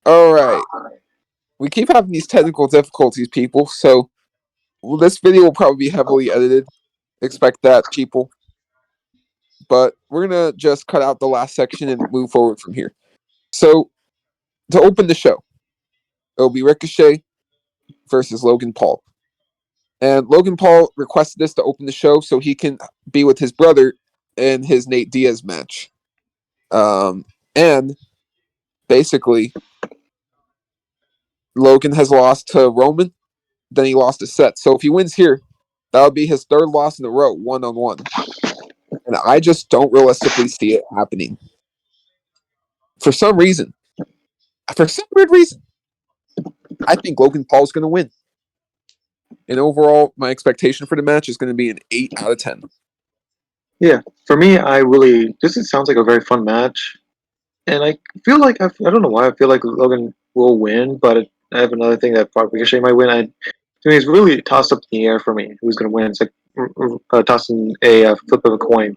All right. We keep having these technical difficulties, people. So this video will probably be heavily edited. Expect that, people. But we're gonna just cut out the last section and move forward from here. So to open the show, it'll be Ricochet versus Logan Paul. And Logan Paul requested this to open the show so he can be with his brother in his Nate Diaz match. And basically, Logan has lost to Roman, then he lost a set. So if he wins here, that would be his third loss in a row, 1-on-1. And I just don't realistically see it happening. For some reason, for some weird reason, I think Logan Paul's going to win. And overall, my expectation for the match is going to be an 8 out of 10. Yeah, for me, this sounds like a very fun match, and I feel like I don't know why I feel like Logan will win, but I have another thing that probably Ricochet might win. To me, it's really tossed up in the air for me who's going to win. It's like tossing a flip of a coin.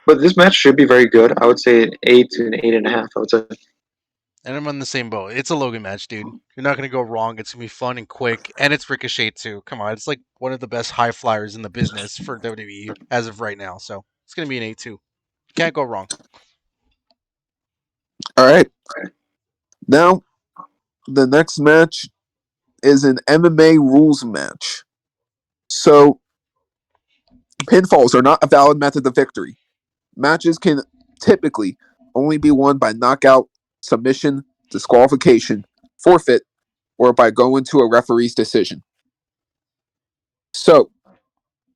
But this match should be very good. I would say an 8 to an 8.5. I would say. And I'm on the same boat. It's a Logan match, dude. You're not gonna go wrong. It's gonna be fun and quick, and it's Ricochet too. Come on, it's like one of the best high flyers in the business for WWE as of right now. So it's gonna be an 8-2. Can't go wrong. All right. Now, the next match is an MMA rules match. So, pinfalls are not a valid method of victory. Matches can typically only be won by knockout, submission, disqualification, forfeit, or by going to a referee's decision. So,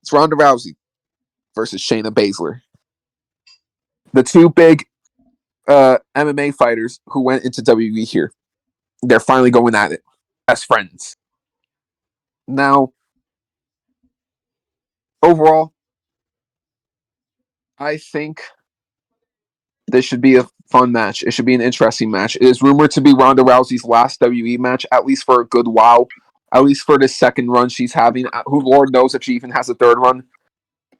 it's Ronda Rousey versus Shayna Baszler. The two big MMA fighters who went into WWE here. They're finally going at it as friends. Now, overall, I think this should be a fun match. It should be an interesting match. It is rumored to be Ronda Rousey's last WWE match, at least for a good while. At least for the second run she's having. Who Lord knows if she even has a third run.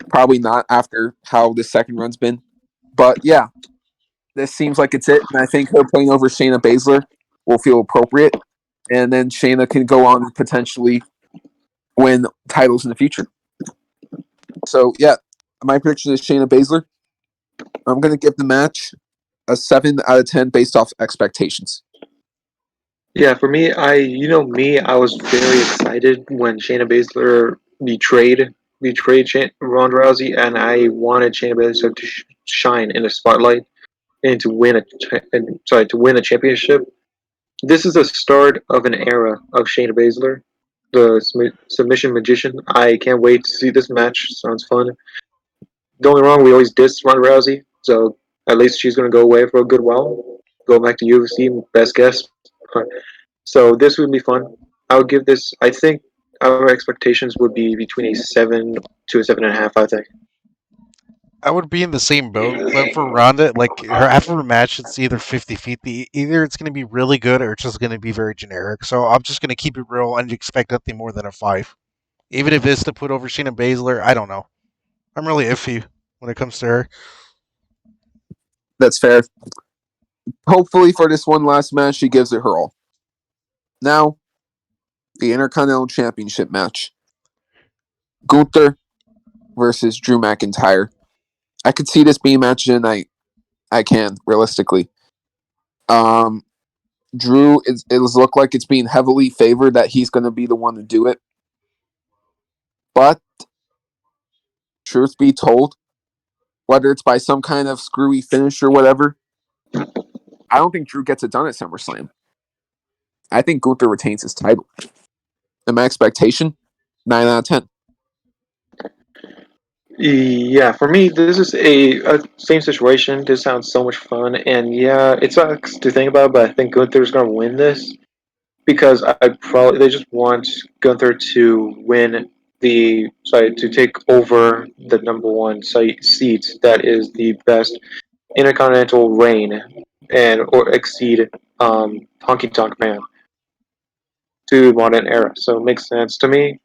Probably not after how this second run's been. But yeah, this seems like it's it. And I think her playing over Shayna Baszler will feel appropriate. And then Shayna can go on and potentially win titles in the future. So yeah, my prediction is Shayna Baszler. I'm going to give the match a 7 out of 10 based off expectations. Yeah, for me, I was very excited when Shayna Baszler betrayed Ronda Rousey, and I wanted Shayna Baszler to shine in the spotlight and to win to win a championship. This is the start of an era of Shayna Baszler, the submission magician. I can't wait to see this match. Sounds fun. Don't get me wrong, we always diss Ronda Rousey, so at least she's going to go away for a good while. Go back to UFC, best guess. So this would be fun. I would give this. I think our expectations would be between a 7 to a 7.5. I think. I would be in the same boat, but for Ronda, like her after a match, it's either 50-50. Either it's going to be really good or it's just going to be very generic. So I'm just going to keep it real and expect nothing more than a 5. Even if it's to put over Shayna Baszler, I don't know. I'm really iffy when it comes to her. That's fair. Hopefully, for this one last match, she gives it her all. Now, the Intercontinental Championship match. Gunther versus Drew McIntyre. I could see this being a match of the night. I can, realistically. Drew, it look like it's being heavily favored that he's going to be the one to do it. But, truth be told, whether it's by some kind of screwy finish or whatever, I don't think Drew gets it done at SummerSlam. I think Gunther retains his title. And my expectation, 9 out of 10. Yeah, for me, this is a same situation. This sounds so much fun, and yeah, it sucks to think about, but I think Gunther's gonna win this because they just want Gunther to win to take over the number one seat that is the best intercontinental reign and or exceed Honky Tonk Man to modern era. So it makes sense to me.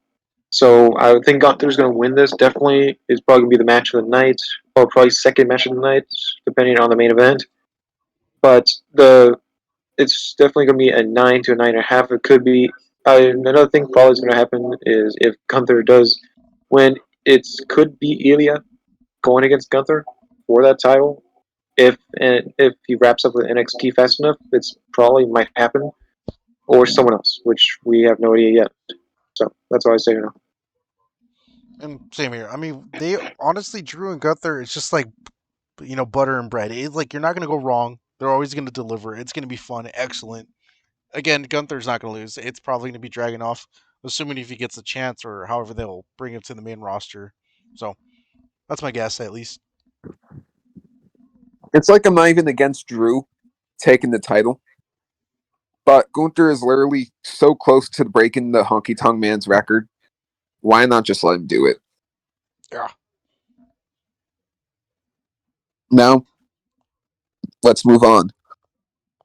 So I would think Gunther's going to win this. Definitely, it's probably going to be the match of the night, or probably second match of the night, depending on the main event. But it's definitely going to be a 9 to a 9.5. It could be. Another thing probably is going to happen is if Gunther does win, it could be Ilya going against Gunther for that title. If he wraps up with NXT fast enough, it's probably might happen, or someone else, which we have no idea yet. So that's all I say now. And same here. I mean, they honestly, Drew and Gunther, it's just like butter and bread. It's like you're not gonna go wrong. They're always gonna deliver. It's gonna be fun, excellent. Again, Gunther's not gonna lose. It's probably gonna be dragging off, assuming if he gets a chance or however they'll bring him to the main roster. So that's my guess, at least. It's like I'm not even against Drew taking the title, but Gunther is literally so close to breaking the Honky Tonk Man's record. Why not just let him do it? Yeah. Now, let's move on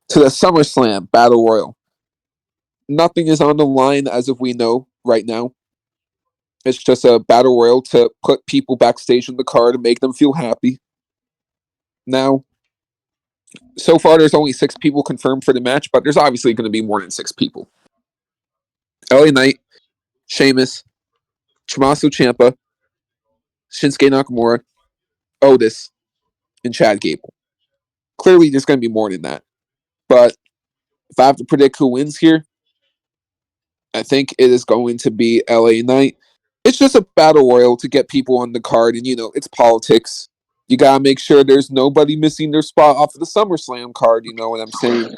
to the SummerSlam Battle Royal. Nothing is on the line as if we know right now. It's just a battle royal to put people backstage on the card and make them feel happy. Now, so far there's only 6 people confirmed for the match, but there's obviously going to be more than 6 people. LA Knight, Sheamus, Tommaso Ciampa, Shinsuke Nakamura, Otis, and Chad Gable. Clearly there's going to be more than that. But if I have to predict who wins here, I think it is going to be LA Knight. It's just a battle royal to get people on the card, and it's politics. You gotta make sure there's nobody missing their spot off of the SummerSlam card. You know what I'm saying?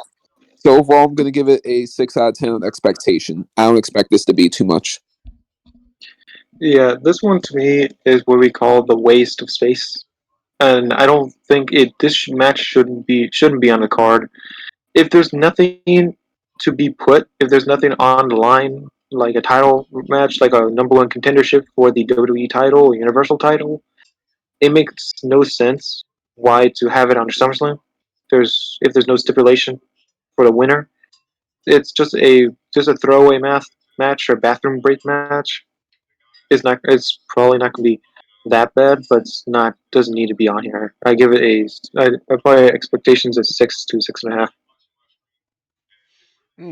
So overall, I'm gonna give it a 6 out of 10 on expectation. I don't expect this to be too much. Yeah, this one to me is what we call the waste of space, and I don't think it. This match shouldn't be on the card. If there's nothing to be put, if there's nothing on the line, like a title match, like a number one contendership for the WWE title or Universal title, it makes no sense why to have it on SummerSlam. If there's no stipulation for the winner, it's just a throwaway match or bathroom break match. It's probably not gonna be that bad, but it's not doesn't need to be on here. I give it I probably expectations of 6 to 6.5.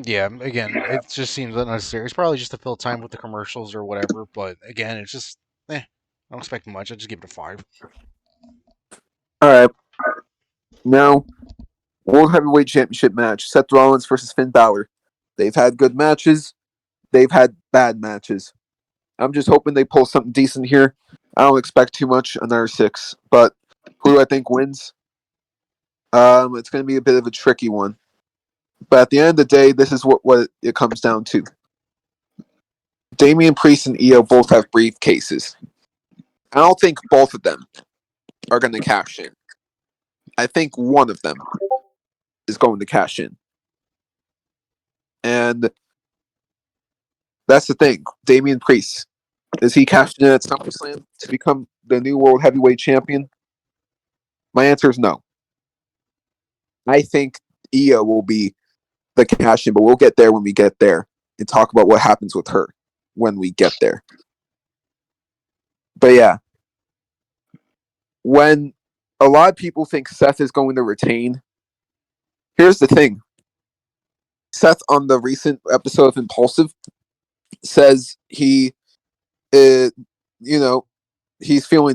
Yeah, again, it just seems unnecessary. It's probably just to fill time with the commercials or whatever. But again, it's just, I don't expect much. I just give it a 5. All right, now World Heavyweight Championship match: Seth Rollins versus Finn Balor. They've had good matches. They've had bad matches. I'm just hoping they pull something decent here. I don't expect too much. Another 6, but who do I think wins? It's going to be a bit of a tricky one. But at the end of the day, this is what it comes down to. Damian Priest and Io both have briefcases. I don't think both of them are going to cash in. I think one of them is going to cash in. And that's the thing. Damian Priest, is he cashing in at SummerSlam to become the new World Heavyweight Champion? My answer is no. I think Io will be the cash in, but we'll get there when we get there and talk about what happens with her when we get there. But yeah, when a lot of people think Seth is going to retain, here's the thing. Seth, on the recent episode of Impulsive, says he's feeling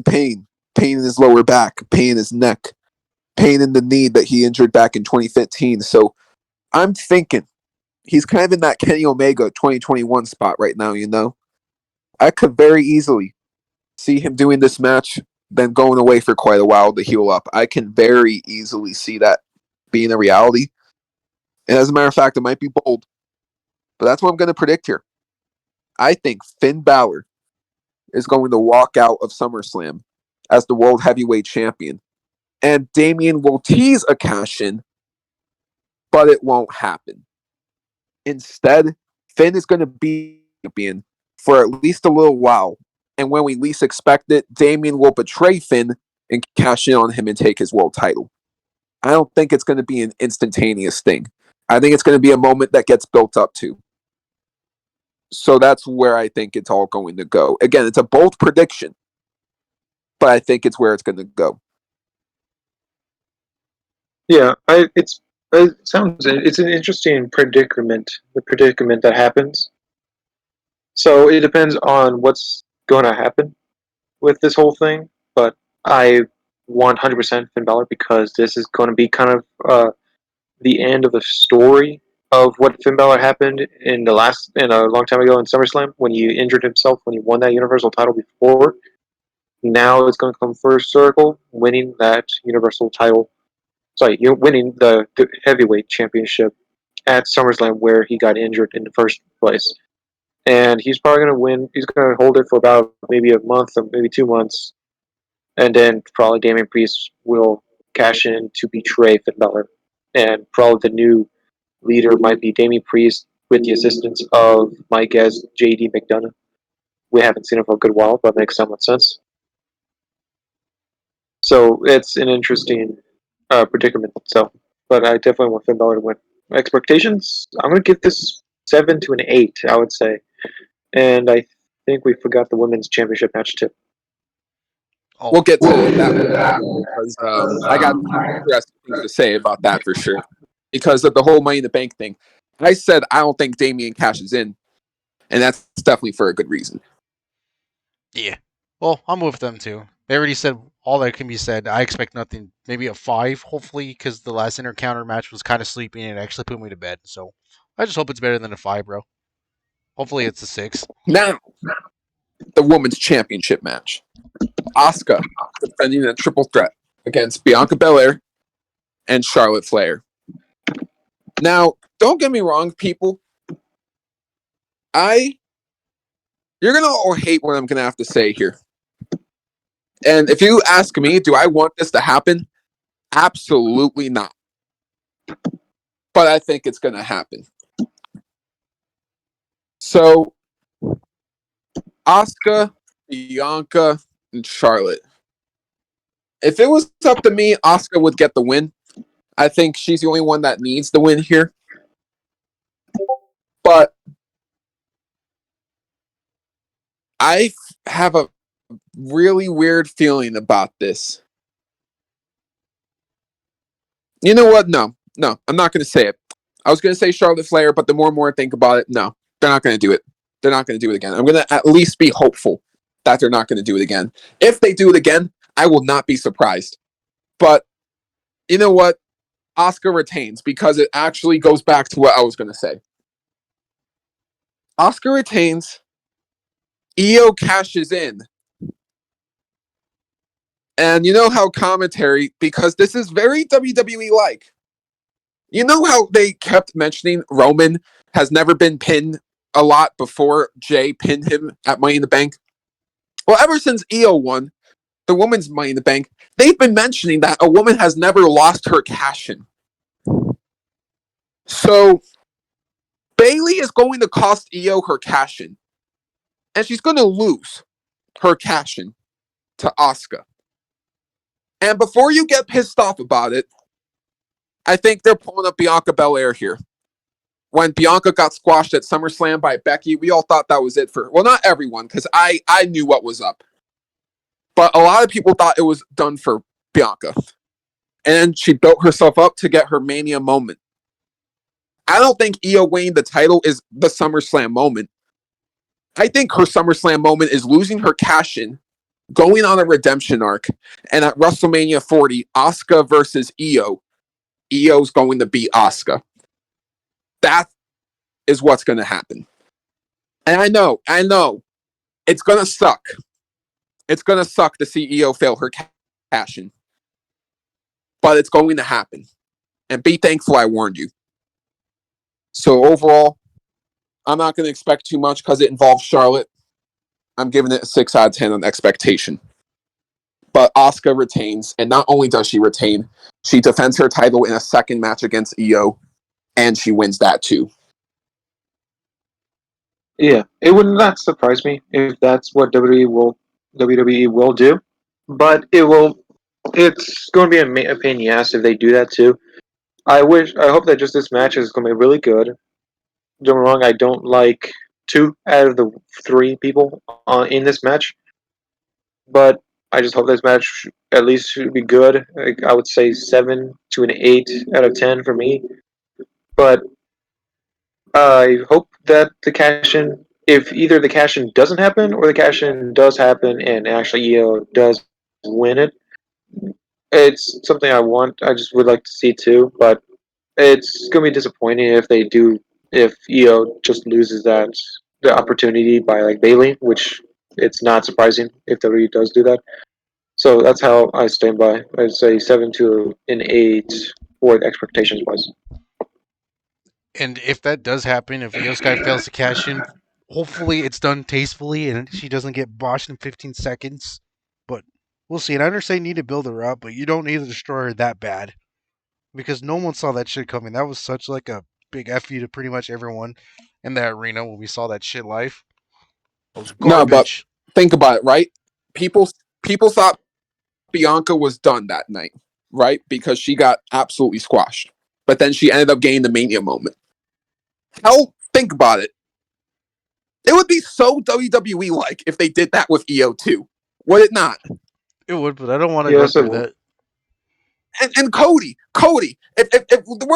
pain in his lower back, pain in his neck, pain in the knee that he injured back in 2015. So I'm thinking he's kind of in that Kenny Omega 2021 spot right now, I could very easily see him doing this match, then going away for quite a while to heal up. I can very easily see that being a reality. And as a matter of fact, it might be bold, but that's what I'm going to predict here. I think Finn Balor is going to walk out of SummerSlam as the World Heavyweight Champion. And Damian will tease a cash in, but it won't happen. Instead, Finn is going to be champion for at least a little while. And when we least expect it, Damian will betray Finn and cash in on him and take his world title. I don't think it's going to be an instantaneous thing. I think it's going to be a moment that gets built up to. So that's where I think it's all going to go. Again, it's a bold prediction, but I think it's where it's going to go. Yeah, it's It's an interesting predicament. The predicament that happens. So it depends on what's going to happen with this whole thing. But I want 100% Finn Balor because this is going to be kind of the end of the story of what Finn Balor happened in a long time ago in SummerSlam when he injured himself when he won that Universal title before. Now it's going to come first circle, winning that Universal title. Sorry, winning the heavyweight championship at SummerSlam where he got injured in the first place. And he's probably going to win. He's going to hold it for about maybe a month or maybe 2 months, and then probably Damian Priest will cash in to betray Finn Balor. And probably the new leader might be Damian Priest with the assistance of my guest JD McDonough. We haven't seen him for a good while, but makes somewhat sense. So it's an interesting predicament. So, but I definitely want Finn Balor to win. Expectations? I'm going to give this 7 to an 8. I would say, and I think we forgot the women's championship match too. Oh, We'll get to that because I got interesting things to say about that for sure. Because of the whole Money in the Bank thing, I said I don't think Damian cashes in, and that's definitely for a good reason. yeah. Well, I'm with them too. They already said all that can be said. I expect nothing. Maybe a 5, hopefully, because the last Intercounter match was kind of sleepy and it actually put me to bed. So I just hope it's better than a 5, bro. Hopefully it's a 6. Now, the women's championship match. Asuka defending a triple threat against Bianca Belair and Charlotte Flair. Now, don't get me wrong, people. You're gonna all hate what I'm gonna have to say here. And if you ask me, do I want this to happen? Absolutely not. But I think it's gonna happen. So, Asuka, Bianca, and Charlotte. If it was up to me, Asuka would get the win. I think she's the only one that needs the win here. But I have a really weird feeling about this. You know what? No, I'm not going to say it. I was going to say Charlotte Flair, but the more and more I think about it, no, they're not going to do it. They're not going to do it again. I'm going to at least be hopeful that they're not going to do it again. If they do it again, I will not be surprised. But you know what? Asuka retains because it actually goes back to what I was going to say. Asuka retains. Io cashes in. And you know how commentary, because this is very WWE-like. You know how they kept mentioning Roman has never been pinned a lot before Jay pinned him at Money in the Bank? Well, ever since Io won the women's Money in the Bank, they've been mentioning that a woman has never lost her cash-in. So, Bayley is going to cost Io her cash-in. And she's going to lose her cash-in to Asuka. And before you get pissed off about it, I think they're pulling up Bianca Belair here. When Bianca got squashed at SummerSlam by Becky, we all thought that was it for her. Well, not everyone, because I knew what was up. But a lot of people thought it was done for Bianca. And she built herself up to get her Mania moment. I don't think Io winning the title is the SummerSlam moment. I think her SummerSlam moment is losing her cash-in, going on a redemption arc, and at WrestleMania 40, Asuka versus Io. Io's going to beat Asuka. That is what's going to happen. And I know, it's going to suck. It's going to suck to see Io fail her cash-in. But it's going to happen. And be thankful I warned you. So overall, I'm not going to expect too much because it involves Charlotte. I'm giving it a 6 out of 10 on expectation. But Asuka retains, and not only does she retain, she defends her title in a second match against Io, and she wins that too. Yeah, it would not surprise me if that's what WWE will do, but it's going to be a pain in the ass if they do that too. I hope that just this match is going to be really good. Don't get me wrong, I don't like 2 out of the 3 people in this match, but I just hope this match at least should be good. Like, I would say 7 to an 8 out of 10 for me. But I hope that the cash in, if either the cash in doesn't happen or the cash in does happen and actually EO does win it, it's something I want. I just would like to see too. But it's gonna be disappointing if they do, if EO just loses that the opportunity by like Bailey, which it's not surprising if WWE does do that. So that's how I stand by. I'd say 7 to an 8 for the expectations wise. And if that does happen, if Io Sky fails to cash in, hopefully it's done tastefully and she doesn't get botched in 15 seconds. But we'll see. And I understand you need to build her up, but you don't need to destroy her that bad because no one saw that shit coming. That was such like a big F you to pretty much everyone in that arena when we saw that shit live. It was No, but garbage. think about it, right? People people thought Bianca was done that night, right? Because she got absolutely squashed. But then she ended up getting the Mania moment. Hell, think about it. It would be so WWE like if they did that with EO too. Would it not? It would, but I don't want to go Yes, it through will. that. And Cody, if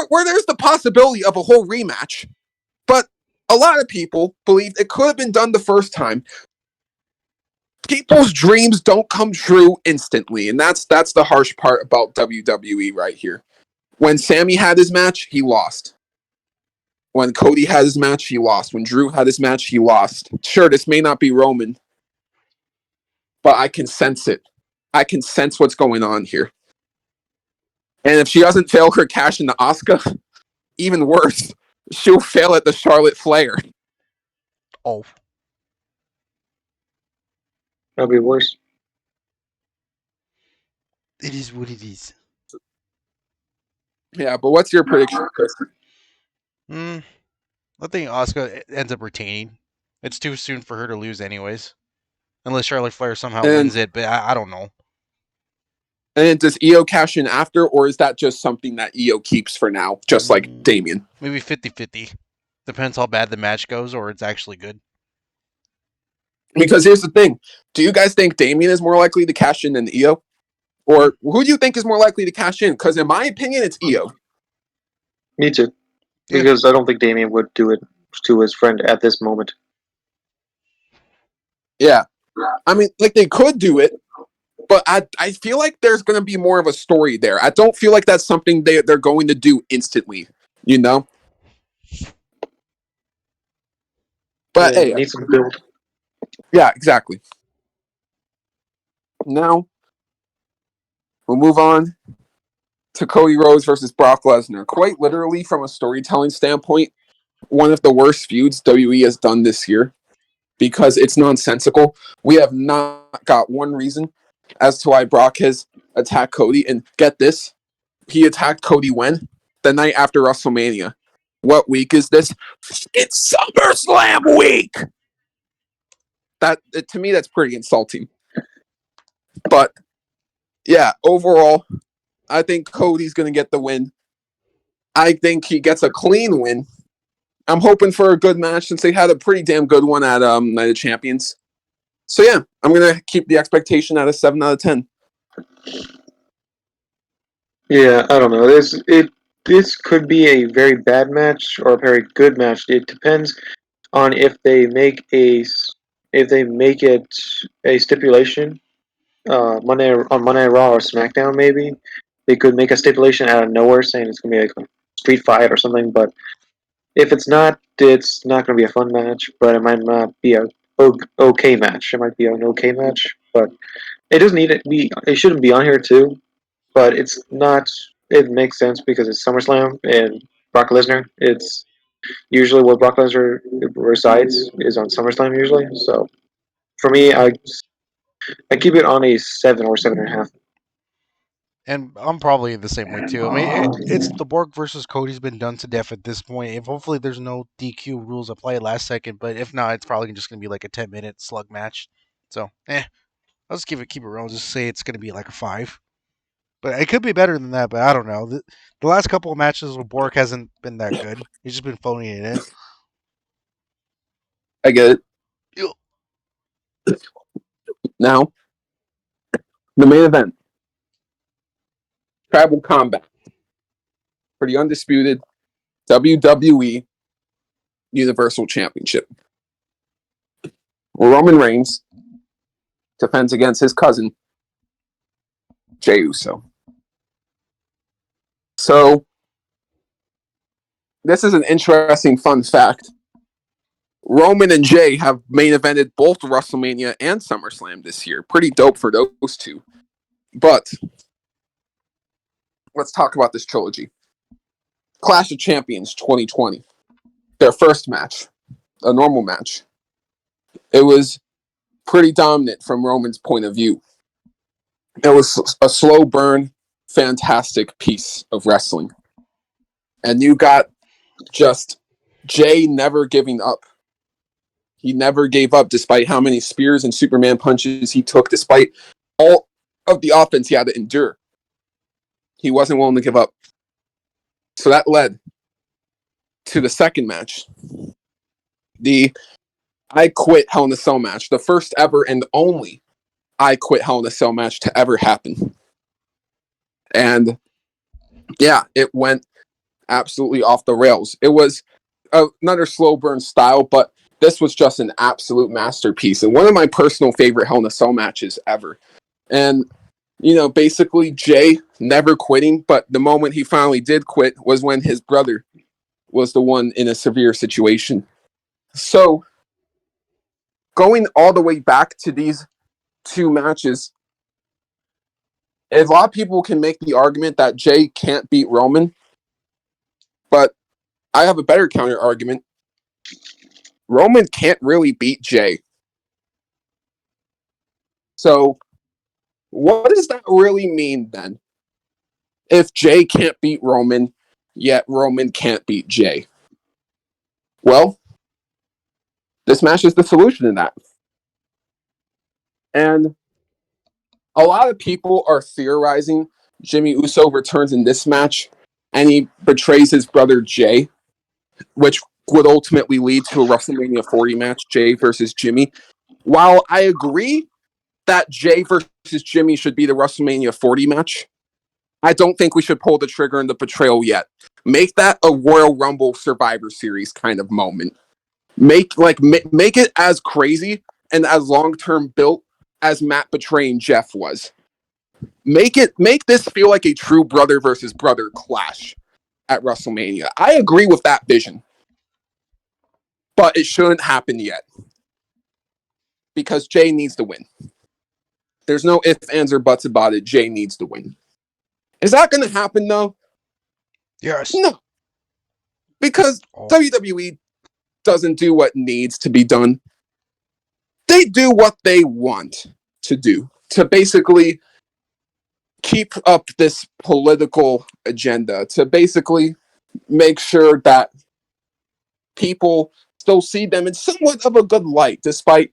where there's the possibility of a whole rematch, but a lot of people believe it could have been done the first time. People's dreams don't come true instantly, and that's the harsh part about WWE right here. When Sammy had his match, he lost. When Cody had his match, he lost. When Drew had his match, he lost. Sure, this may not be Roman, but I can sense it. I can sense what's going on here. And if she doesn't fail her cash in the Asuka, even worse, she'll fail at the Charlotte Flair. Oh, That'll be worse. it is what it is. Yeah, but what's your prediction, Chris? Hmm. I think Asuka ends up retaining. It's too soon for her to lose, anyways. Unless Charlotte Flair somehow And wins it, but I don't know. and does EO cash in after, or is that just something that EO keeps for now, just like Damien? Maybe 50-50. Depends how bad the match goes or it's actually good. Because here's the thing: do you guys think Damien is more likely to cash in than EO, or who do you think is more likely to cash in? Because in my opinion, it's EO. Me too. Yeah. Because I don't think Damien would do it to his friend at this moment. Yeah, I mean, like they could do it, but I feel like there's going to be more of a story there. I don't feel like that's something they're going to do instantly, you know. But Yeah, hey, need some build. yeah, exactly. Now we'll move on to Cody Rhodes versus Brock Lesnar. Quite literally, from a storytelling standpoint, one of the worst feuds WWE has done this year because it's nonsensical. We have not got one reason as to why Brock has attacked Cody. And get this, he attacked Cody when? The night after WrestleMania. What week is this? It's SummerSlam week! That to me, that's pretty insulting. But yeah, overall, I think Cody's going to get the win. I think he gets a clean win. I'm hoping for a good match since they had a pretty damn good one at Night of Champions. So yeah, I'm gonna keep the expectation at a 7 out of 10. Yeah, I don't know. This could be a very bad match or a very good match. It depends on if they make if they make it a stipulation. Monday on Monday Night Raw or SmackDown, maybe they could make a stipulation out of nowhere saying it's gonna be like a street fight or something. But if it's not gonna be a fun match. But it might not be a okay match. It might be an okay match, but it doesn't need to be. It shouldn't be on here too. But it's not. It makes sense because it's SummerSlam and Brock Lesnar. It's usually where Brock Lesnar resides is on SummerSlam usually. So for me, I keep it on a 7 or 7.5. And I'm probably the same way too. I mean, it's the Borg versus Cody's been done to death at this point. If hopefully there's no DQ rules apply last second, but if not, it's probably just gonna be like a 10-minute slug match. So, I'll just keep it real. Just say it's gonna be like a 5. But it could be better than that. But I don't know. The last couple of matches with Borg hasn't been that good. He's just been phoning it in. I get it. Ew. Now, the main event. Tribal Combat for the undisputed WWE Universal Championship. Roman Reigns defends against his cousin, Jey Uso. So, this is an interesting fun fact. Roman and Jey have main evented both WrestleMania and SummerSlam this year. Pretty dope for those two. But, let's talk about this trilogy. Clash of Champions 2020. Their first match. A normal match. It was pretty dominant from Roman's point of view. It was a slow burn, fantastic piece of wrestling. And you got just Jey never giving up. He never gave up despite how many spears and Superman punches he took, despite all of the offense he had to endure. He wasn't willing to give up. So that led to the second match. The I Quit Hell in a Cell match. The first ever and only I Quit Hell in a Cell match to ever happen. And yeah, it went absolutely off the rails. It was another slow burn style, but this was just an absolute masterpiece and one of my personal favorite Hell in a Cell matches ever. And, basically Jey never quitting, but the moment he finally did quit was when his brother was the one in a severe situation. So, going all the way back to these two matches, a lot of people can make the argument that Jey can't beat Roman, but I have a better counter argument. Roman can't really beat Jey. So, what does that really mean then? If Jey can't beat Roman, yet Roman can't beat Jey. Well, this match is the solution to that. And a lot of people are theorizing Jimmy Uso returns in this match and he betrays his brother Jey, which would ultimately lead to a WrestleMania 40 match, Jey versus Jimmy. While I agree that Jey versus Jimmy should be the WrestleMania 40 match, I don't think we should pull the trigger in the betrayal yet. Make that a Royal Rumble Survivor Series kind of moment. Make it as crazy and as long-term built as Matt betraying Jeff was. Make this feel like a true brother versus brother clash at WrestleMania. I agree with that vision. But it shouldn't happen yet. Because Jey needs to win. There's no ifs, ands, or buts about it. Jey needs to win. Is that going to happen, though? Yes. No. Because WWE doesn't do what needs to be done. They do what they want to do. To basically keep up this political agenda. To basically make sure that people still see them in somewhat of a good light, despite,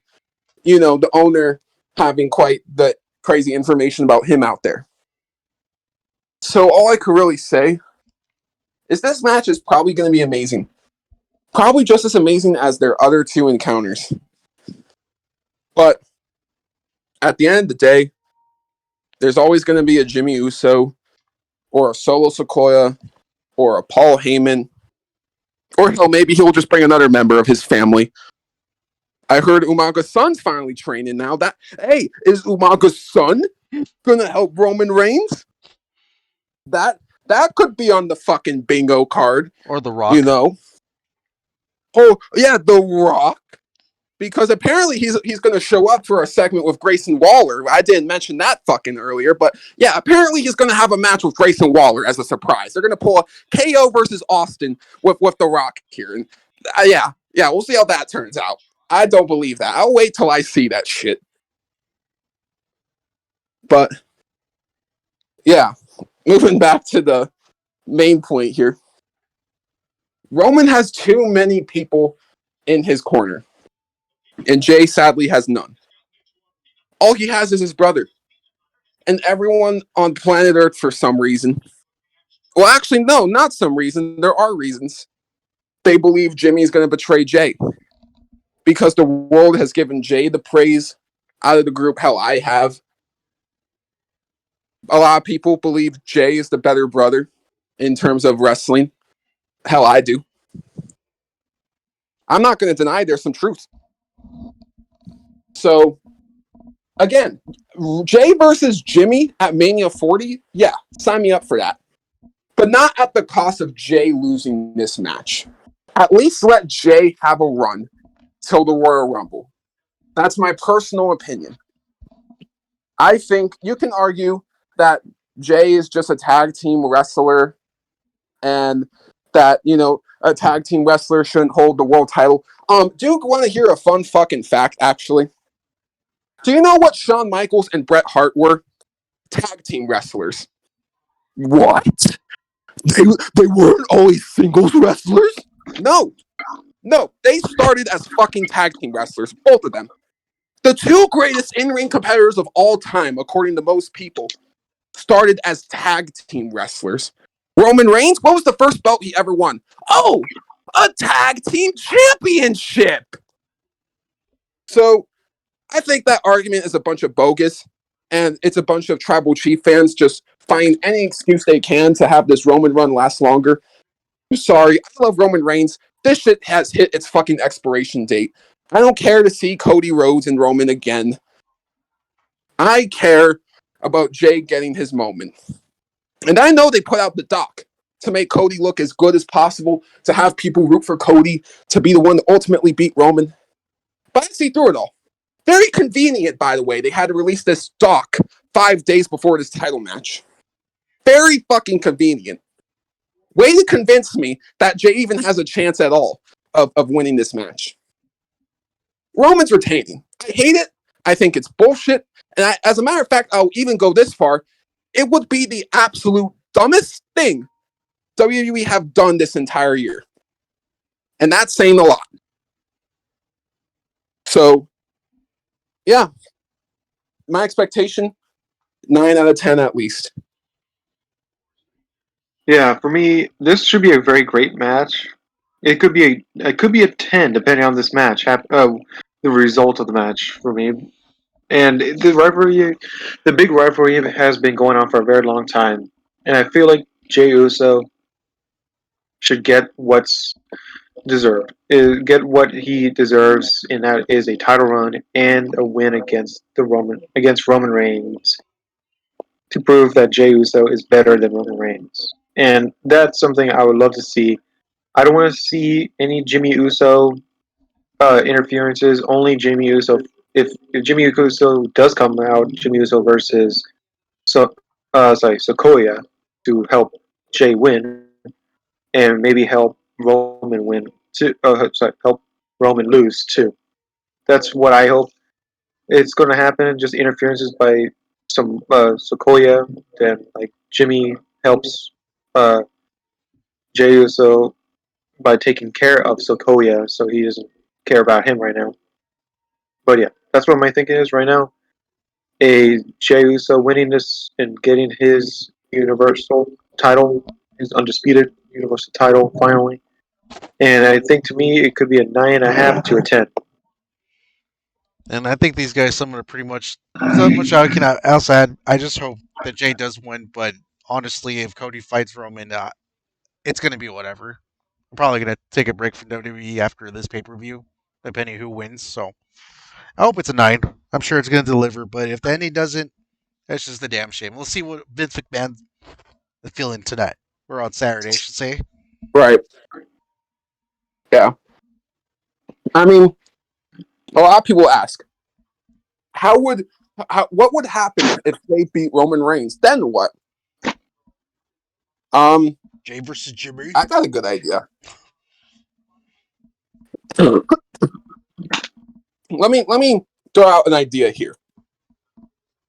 the owner having quite the crazy information about him out there. So all I could really say is this match is probably going to be amazing. Probably just as amazing as their other two encounters. But at the end of the day, there's always going to be a Jimmy Uso or a Solo Sikoa or a Paul Heyman, or maybe he'll just bring another member of his family. I heard Umaga's son's finally training now. Is Umaga's son gonna help Roman Reigns? That could be on the fucking bingo card. Or The Rock. Oh yeah, The Rock. Because apparently he's gonna show up for a segment with Grayson Waller. I didn't mention that fucking earlier, but yeah, apparently he's gonna have a match with Grayson Waller as a surprise. They're gonna pull a KO versus Austin with The Rock here, and yeah, we'll see how that turns out. I don't believe that. I'll wait till I see that shit. But yeah, moving back to the main point here. Roman has too many people in his corner. And Jey sadly has none. All he has is his brother. And everyone on planet Earth for some reason. Well, actually, no, not some reason. There are reasons. They believe Jimmy's going to betray Jey. Because the world has given Jey the praise out of the group. Hell, I have. A lot of people believe Jay is the better brother in terms of wrestling. Hell, I do. I'm not going to deny there's some truth. So, again, Jay versus Jimmy at Mania 40, yeah, sign me up for that. But not at the cost of Jay losing this match. At least let Jay have a run till the Royal Rumble. That's my personal opinion. I think you can argue that Jay is just a tag team wrestler and that, a tag team wrestler shouldn't hold the world title. Do you want to hear a fun fucking fact, actually? Do you know what Shawn Michaels and Bret Hart were? Tag team wrestlers. What? They weren't always singles wrestlers? No. No, they started as fucking tag team wrestlers, both of them. The two greatest in-ring competitors of all time, according to most people, started as tag team wrestlers. Roman Reigns, what was the first belt he ever won? Oh, a tag team championship. So I think that argument is a bunch of bogus, and it's a bunch of tribal chief fans just finding any excuse they can to have this Roman run last longer. I'm sorry, I love Roman Reigns. This shit has hit its fucking expiration date. I don't care to see Cody Rhodes and Roman again. I care about Jay getting his moment. And I know they put out the doc to make Cody look as good as possible, to have people root for Cody, to be the one to ultimately beat Roman. But I see through it all. Very convenient, by the way. They had to release this doc 5 days before this title match. Very fucking convenient. Way to convince me that Jay even has a chance at all of winning this match. Roman's retaining. I hate it. I think it's bullshit. And as a matter of fact, I'll even go this far. It would be the absolute dumbest thing WWE have done this entire year. And that's saying a lot. So, yeah. My expectation, 9 out of 10 at least. Yeah, for me, this should be a very great match. It could be a 10 depending on this match. The result of the match for me, and the big rivalry has been going on for a very long time, and I feel like Jey Uso should get what's deserved. Get what he deserves, and that is a title run and a win against Roman Reigns to prove that Jey Uso is better than Roman Reigns, and that's something I would love to see. I don't want to see any Jimmy Uso interferences. Only Jimmy Uso. If Jimmy Uso does come out, Jimmy Uso versus Sequoia to help Jay win, and maybe help Roman win too. Help Roman lose too. That's what I hope. It's going to happen. Just interferences by some Sequoia. Then like Jimmy helps uh, Jey Uso by taking care of Sequoia, so he doesn't care about him right now. But yeah, that's what my thinking is right now. A Jey Uso winning this and getting his Universal title, his undisputed Universal title finally. And I think to me it could be a 9.5 to a 10. And I think these guys summed it pretty much. There's not much I can else add. I just hope that Jay does win, but honestly, if Cody fights Roman, it's going to be whatever. I'm probably going to take a break from WWE after this pay per view, depending who wins. So I hope it's a 9. I'm sure it's going to deliver, but if the ending doesn't, that's just a damn shame. We'll see what Vince McMahon is feeling tonight. Or on Saturday, I should say. Right. Yeah. I mean, a lot of people ask, what would happen if they beat Roman Reigns? Then what? Jay versus Jimmy. I got a good idea. let me throw out an idea here.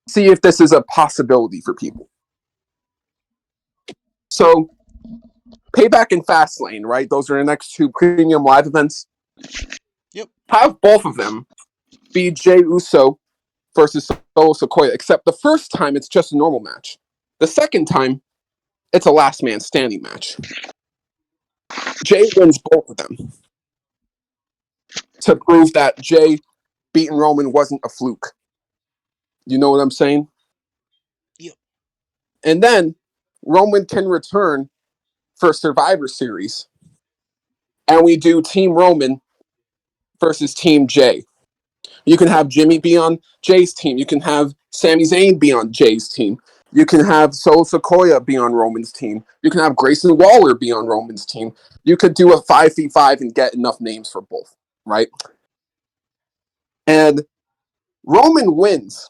See if this is a possibility for people. So, Payback and Fastlane, right? Those are the next 2 premium live events. Yep. Have both of them be Jey Uso versus Solo Sequoia, except the first time it's just a normal match. The second time, it's a last man standing match. Jay wins both of them to prove that Jay beating Roman wasn't a fluke. You know what I'm saying? Yep. And then Roman can return for Survivor Series. And we do Team Roman versus Team Jay. You can have Jimmy be on Jay's team. You can have Sami Zayn be on Jay's team. You can have Solo Sequoia be on Roman's team. You can have Grayson Waller be on Roman's team. You could do a 5v5 and get enough names for both, right? And Roman wins.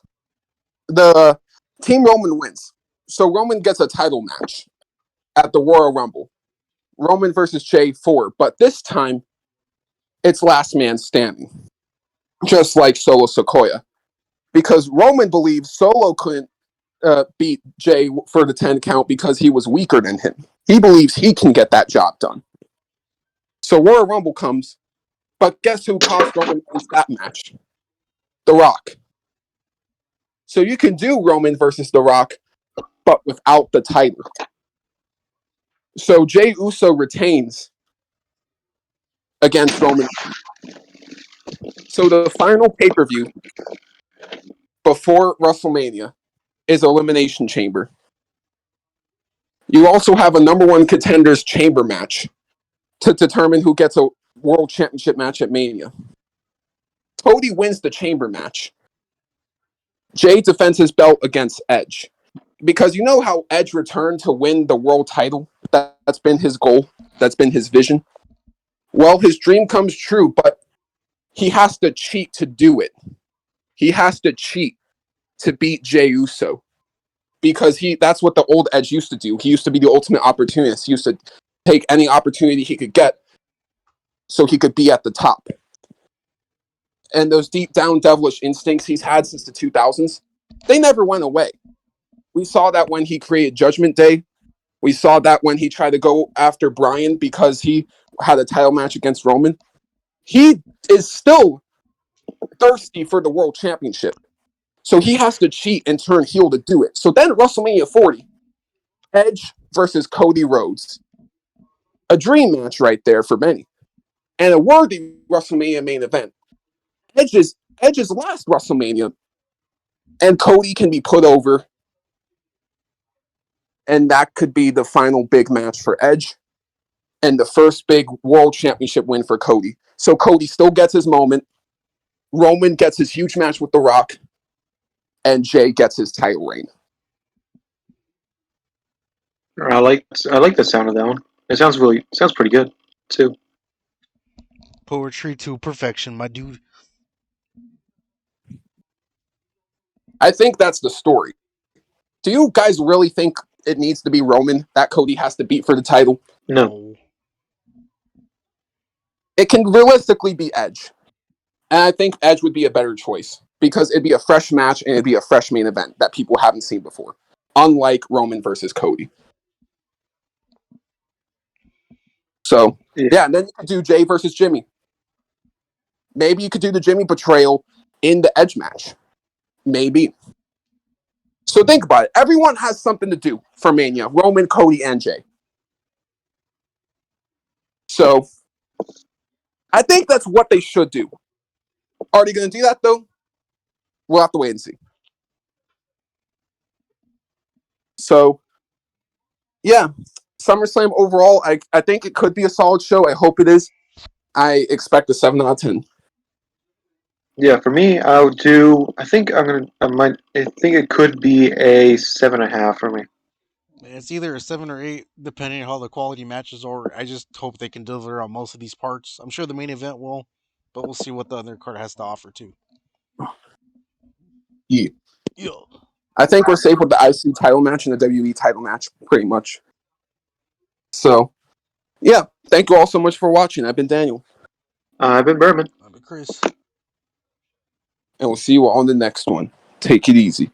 The Team Roman wins. So Roman gets a title match at the Royal Rumble. Roman versus Jay 4. But this time, it's last man standing. Just like Solo Sequoia. Because Roman believes Solo couldn't beat Jay for the 10 count because he was weaker than him. He believes he can get that job done. So Royal Rumble comes, but guess who cost Roman Reigns that match? The Rock. So you can do Roman versus The Rock, but without the title. So Jey Uso retains against Roman. So the final pay-per-view before WrestleMania is Elimination Chamber. You also have a number one contenders chamber match to determine who gets a world championship match at Mania. Cody wins the chamber match. Jay defends his belt against Edge. Because you know how Edge returned to win the world title? That's been his goal. That's been his vision. Well, his dream comes true, but he has to cheat to do it. He has to cheat to beat Jey Uso. Because that's what the old Edge used to do. He used to be the ultimate opportunist. He used to take any opportunity he could get so he could be at the top. And those deep down devilish instincts he's had since the 2000s, they never went away. We saw that when he created Judgment Day. We saw that when he tried to go after Bryan because he had a title match against Roman. He is still thirsty for the world championship. So he has to cheat and turn heel to do it. So then at WrestleMania 40, Edge versus Cody Rhodes. A dream match right there for many. And a worthy WrestleMania main event. Edge's last WrestleMania. And Cody can be put over. And that could be the final big match for Edge. And the first big world championship win for Cody. So Cody still gets his moment. Roman gets his huge match with The Rock. And Jay gets his title reign. I like the sound of that one. It sounds pretty good too. Poetry to perfection, my dude. I think that's the story. Do you guys really think it needs to be Roman that Cody has to beat for the title? No. It can realistically be Edge. And I think Edge would be a better choice because it'd be a fresh match and it'd be a fresh main event that people haven't seen before. Unlike Roman versus Cody. So, yeah, and then you could do Jay versus Jimmy. Maybe you could do the Jimmy betrayal in the Edge match. Maybe. So think about it. Everyone has something to do for Mania. Roman, Cody, and Jay. So, I think that's what they should do. Are they going to do that, though? We'll have to wait and see. So, yeah. SummerSlam overall, I think it could be a solid show. I hope it is. I expect a 7 out of 10. Yeah, for me, I would do. I think it could be a 7.5 for me. It's either a 7 or 8, depending on how the quality matches are. I just hope they can deliver on most of these parts. I'm sure the main event will, but we'll see what the other card has to offer too. Yeah. Yeah. I think we're safe with the IC title match and the WWE title match, pretty much. So, yeah. Thank you all so much for watching. I've been Daniel. I've been Berman. I've been Chris. And we'll see you on the next one. Take it easy.